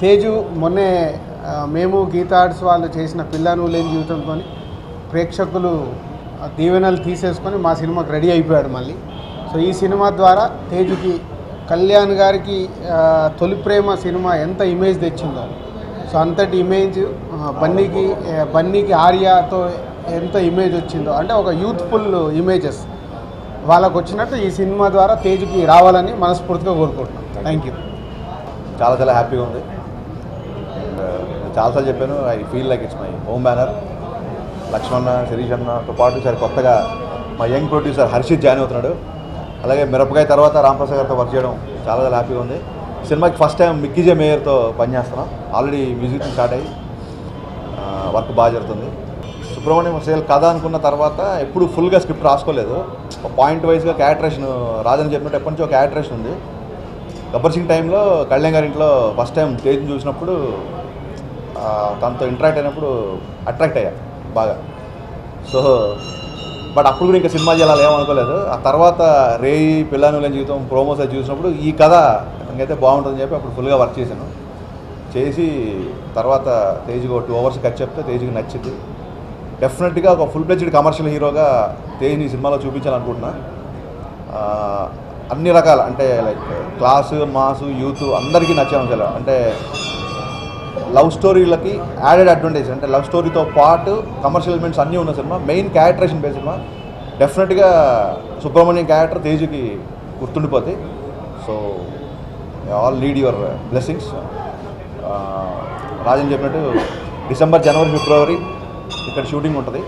తేజు మొన్నే మేము గీతా ఆర్ట్స్ వాళ్ళు చేసిన పిల్ల నువ్వు లేని జీవితంతో ప్రేక్షకులు దీవెనలు తీసేసుకొని మా సినిమాకి రెడీ అయిపోయాడు మళ్ళీ. సో ఈ సినిమా ద్వారా తేజుకి కళ్యాణ్ గారికి తొలి ప్రేమ సినిమా ఎంత ఇమేజ్ తెచ్చిందో, సో అంతటి ఇమేజ్ బన్నీకి ఆర్యాతో ఎంత ఇమేజ్ వచ్చిందో, అంటే ఒక యూత్ఫుల్ ఇమేజెస్ వాళ్ళకు వచ్చినట్టు ఈ సినిమా ద్వారా తేజుకి రావాలని మనస్ఫూర్తిగా కోరుకుంటున్నాం. Thank you. చాలా హ్యాపీగా ఉంది. చాలాసార్లు చెప్పాను, I feel like it's my home banner. Lakshmana, Sirish అన్నతో పాటు సరే కొత్తగా మా యంగ్ ప్రొడ్యూసర్ హర్షిత్ జాయిన్ అవుతున్నాడు. అలాగే మిరపకాయ తర్వాత రాంప్రసాద్ గారితో వర్క్ చేయడం చాలా హ్యాపీగా ఉంది. సినిమాకి ఫస్ట్ టైం మిక్కీజే మేయర్తో పనిచేస్తున్నాం. ఆల్రెడీ మ్యూజిక్ స్టార్ట్ అయ్యి వర్క్ బాగా జరుగుతుంది. సుబ్రహ్మణ్యం సేల్ కథ అనుకున్న తర్వాత ఎప్పుడు ఫుల్గా స్క్రిప్ట్ రాసుకోలేదు. పాయింట్ వైజ్గా క్యారెక్టరేషన్ రాజని చెప్పినట్టు ఎప్పటి నుంచో క్యారెక్టరేషన్ ఉంది. గబ్బర్ సింగ్ టైంలో కళ్యాణ్ గారి ఇంట్లో ఫస్ట్ టైం తేజ్ని చూసినప్పుడు తనతో ఇంటరాక్ట్ అయినప్పుడు అట్రాక్ట్ అయ్యా బాగా. సో బట్ అప్పుడు కూడా ఇంకా సినిమా చేయాలి ఏమనుకోలేదు. ఆ తర్వాత రేయి పిల్లను లేని జీవితం ప్రోమోస్ అది చూసినప్పుడు ఈ కథ ఇంకైతే బాగుంటుందని చెప్పి అప్పుడు ఫుల్గా వర్క్ చేశాను. చేసి తర్వాత తేజ్కి ఒక 2 hours కట్ చెప్తే తేజ్కి నచ్చింది. డెఫినెట్గా ఒక ఫుల్ ఫ్లెడ్జ్డ్ కమర్షియల్ హీరోగా తేజ్ని సినిమాలో చూపించాలనుకుంటున్నా. అన్ని రకాల అంటే లైక్ క్లాసు, మాసు, యూత్ అందరికీ నచ్చే అంశాలు. అంటే లవ్ స్టోరీలకి యాడెడ్ అడ్వాంటేజ్, అంటే లవ్ స్టోరీతో పాటు కమర్షియల్ ఎలిమెంట్స్ అన్నీ ఉన్న సినిమా. మెయిన్ క్యారెక్టరేషన్ బేస్ సినిమా. డెఫినెట్గా సుబ్రహ్మణ్యం క్యారెక్టర్ తేజుకి గుర్తుండిపోతాయి. So all lead your blessings. Rajan చెప్పినట్టు డిసెంబర్, జనవరి, ఫిబ్రవరి ఇక్కడ షూటింగ్ ఉంటుంది.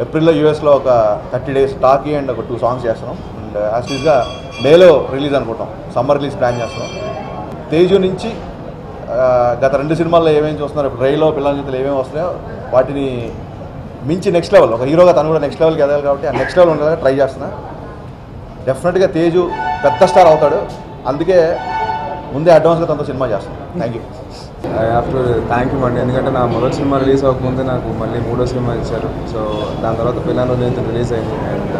ఏప్రిల్లో యూఎస్లో ఒక 30 days టాకీ అండ్ ఒక 2 songs చేస్తున్నాం. అండ్ యాక్చువల్గా మేలో రిలీజ్ అనుకుంటాం. సమ్మర్ రిలీజ్ ప్లాన్ చేస్తున్నాం. తేజు నుంచి గత 2 సినిమాల్లో ఏమేమి చూస్తున్నారు, ఇప్పుడు రైలో పిల్లల జీవితంలో ఏమేమి వస్తున్నాయో వాటిని మించి నెక్స్ట్ లెవెల్, ఒక హీరోగా తను కూడా నెక్స్ట్ లెవెల్కి ఎదగాలి కాబట్టి ఆ నెక్స్ట్ లెవెల్ ఉండేలా ట్రై చేస్తున్నా. డెఫినెట్గా తేజు పెద్ద స్టార్ అవుతాడు. అందుకే ముందే అడ్వాన్స్గా తనతో సినిమా చేస్తాను. Thank you. I have to thank you అండి. ఎందుకంటే నా మొదటి సినిమా రిలీజ్ అవ్వకముందే నాకు మళ్ళీ 3వ సినిమా ఇచ్చారు. సో దాని తర్వాత పిల్లలు రిలీజ్ అయింది. అండ్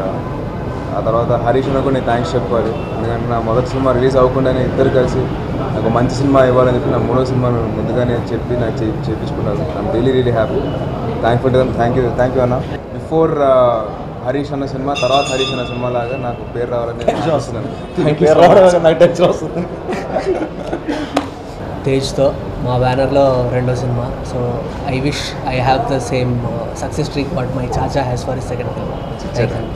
ఆ తర్వాత హరీష్ కూడా నేను థ్యాంక్స్ చెప్పుకోవాలి. ఎందుకంటే నా మొదటి సినిమా రిలీజ్ అవ్వకుండానే ఇద్దరు కలిసి నాకు మంచి సినిమా ఇవ్వాలని చెప్పి నా 3వ సినిమాను ముందుగానే చెప్పి నాకు చేయించుకున్నారు. I'm really happy. Thankful to them. Thank you అన్న. బిఫోర్ హరీష్ అన్న సినిమా, తర్వాత హరీష్ అన్న సినిమా లాగా నాకు పేరు రావాలని వస్తున్నాను. నాకు టెన్షన్ వస్తుంది. తేజ్తో మా బ్యానర్లో 2వ cinema. So I wish I have the same success streak what my Chacha has for his second film.